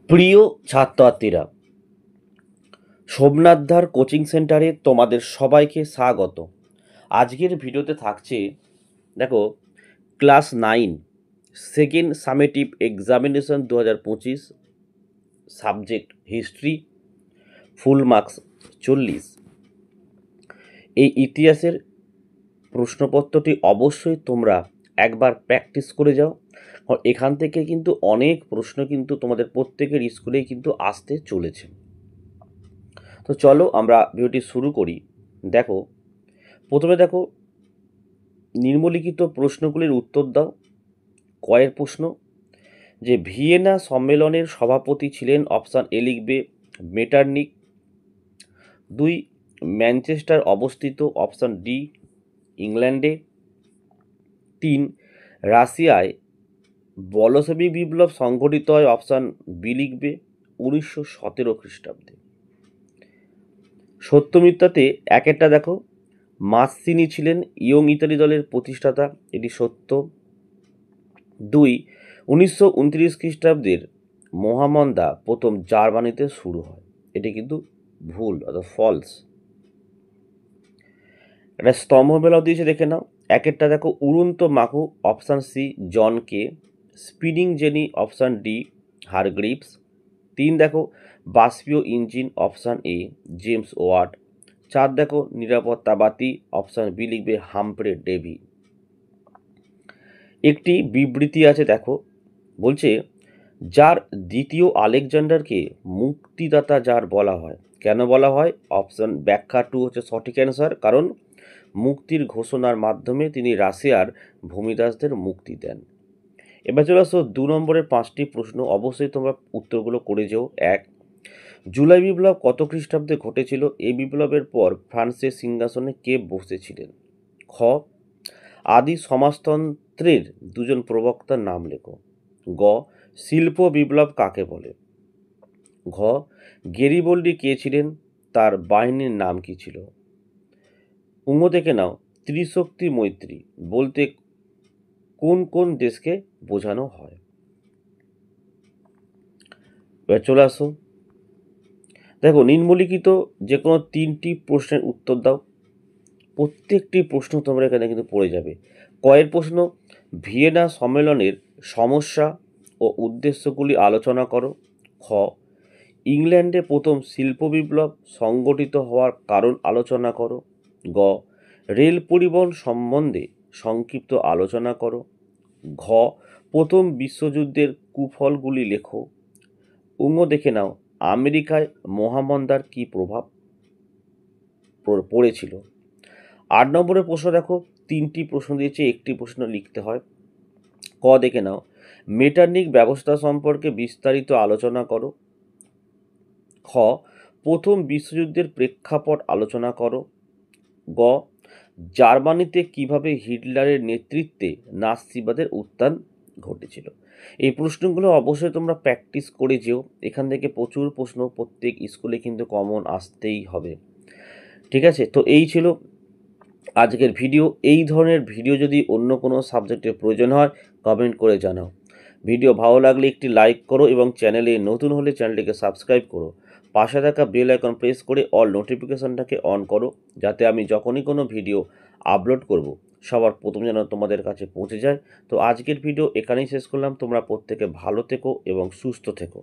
প্রিয় ছাত্রছাত্রীরা, সোমনাথধার কোচিং সেন্টারে তোমাদের সবাইকে স্বাগত। আজকের ভিডিওতে থাকছে, দেখো, class 9 second summative examination 2025, subject history, full marks 40। এই ইতিহাসের প্রশ্নপত্রটি অবশ্যই তোমরা একবার প্র্যাকটিস করে যাও। এখান থেকে কিন্তু অনেক প্রশ্ন কিন্তু তোমাদের প্রত্যেকের স্কুলেই কিন্তু আসতে চলেছে। তো চলো আমরা ভিডিওটি শুরু করি। দেখো, প্রথমে দেখো, নিম্নলিখিত প্রশ্নগুলির উত্তর দাও। কয়ের প্রশ্ন, যে ভিয়েনা সম্মেলনের সভাপতি ছিলেন, অপশান এ লিখবে মেটারনিক। 2, ম্যানচেস্টার অবস্থিত, অপশান ডি ইংল্যান্ডে। 3, রাশিয়ায় বলশেভিক বিপ্লব সংঘটিত হয়, অপশান বি লিখবে 1917 খ্রিস্টাব্দে। সত্য মিথ্যাতে একটা দেখো, মাসিনি ছিলেন ইয়ং ইতালি দলের প্রতিষ্ঠাতা, এটি সত্য। 2, 1929 খ্রিস্টাব্দের মহামন্দা প্রথম জার্মানিতে শুরু হয়, এটি কিন্তু ভুল, অর্থাৎ ফলস। একটা স্তম্ভ মেলাও দিয়েছে, দেখে নাও। একটা দেখো, উড়ন্ত মাকু, option C John Kay. Spinning jenny, option D Hargreaves. 3 দেখো, বাষ্পীয় engine, option A James Watt. 4 দেখো, নিরাপত্তা বাতি, অপশান বি লিখবে হামফ্রে ডেভি। একটি বিবৃতি আছে, দেখো, বলছে যার দ্বিতীয় আলেকজান্ডারকে মুক্তিদাতা যার বলা হয়, কেন বলা হয়? অপশান ব্যাখ্যা 2 হচ্ছে সঠিক অ্যান্সার, কারণ মুক্তির ঘোষণার মাধ্যমে তিনি রাশিয়ার ভূমিদাসদের মুক্তি দেন। এবার চলে আসো 2 নম্বরের 5টি প্রশ্ন, অবশ্যই তোমরা উত্তরগুলো করে যেও। 1, জুলাই বিপ্লব কত খ্রিস্টাব্দে ঘটেছিল? এই বিপ্লবের পর ফ্রান্সের সিংহাসনে কে বসেছিলেন? খ, আদি সমাজতন্ত্রের দুজন প্রবক্তার নাম লেখো। গ, শিল্প বিপ্লব কাকে বলে? ঘ, গেরিবল্ডি কে ছিলেন? তার বাহিনীর নাম কি ছিল? দেখে নাও, ত্রিশক্তি মৈত্রী বলতে কোন কোন দেশকে বোঝানো হয়? এবার চলে আসো, দেখো, নিম্নলিখিত যে কোনো 3টি প্রশ্নের উত্তর দাও। প্রত্যেকটি প্রশ্ন তোমরা এখানে কিন্তু পড়ে যাবে। কয়ের প্রশ্ন, ভিয়েনা সম্মেলনের সমস্যা ও উদ্দেশ্যগুলি আলোচনা করো। খ, ইংল্যান্ডে প্রথম শিল্প বিপ্লব সংগঠিত হওয়ার কারণ আলোচনা করো। গ, রেল পরিবহন সম্বন্ধে সংক্ষিপ্ত আলোচনা করো। ঘ, প্রথম বিশ্বযুদ্ধের কুফলগুলি লেখো। দেখে নাও, আমেরিকায় মহামন্দার কী প্রভাব পড়েছিল। 8 নম্বরের প্রশ্ন দেখো, 3টি প্রশ্ন দিয়েছে, একটি প্রশ্ন লিখতে হয়। ক, দেখে নাও, মেটারনিক ব্যবস্থা সম্পর্কে বিস্তারিত আলোচনা করো। খ, প্রথম বিশ্বযুদ্ধের প্রেক্ষাপট আলোচনা করো। গ, জার্মানিতে কিভাবে হিটলারের নেতৃত্বে নাৎসিবাদের উত্থান ঘটেছিল। এই প্রশ্নগুলো অবশ্যই তোমরা প্র্যাকটিস করে যেও। এখান থেকে প্রচুর প্রশ্ন প্রত্যেক স্কুলে কিন্তু কমন আসতেই হবে। ঠিক আছে, তো এই ছিল আজকের ভিডিও। এই ধরনের ভিডিও যদি অন্য কোনো সাবজেক্টের প্রয়োজন হয়, কমেন্ট করে জানাও। ভিডিও ভালো লাগলে একটি লাইক করো এবং চ্যানেলে নতুন হলে চ্যানেলটিকে সাবস্ক্রাইব করো। পাশে থাকা বেল আইকন প্রেস করে অল নোটিফিকেশনটাকে অন করো, যাতে আমি যখনই কোনো ভিডিও আপলোড করব সবার প্রথম যেন তোমাদের কাছে পৌঁছে যায়। তো আজকের ভিডিও এখানেই শেষ করলাম। তোমরা প্রত্যেকে ভালো থেকো এবং সুস্থ থেকো।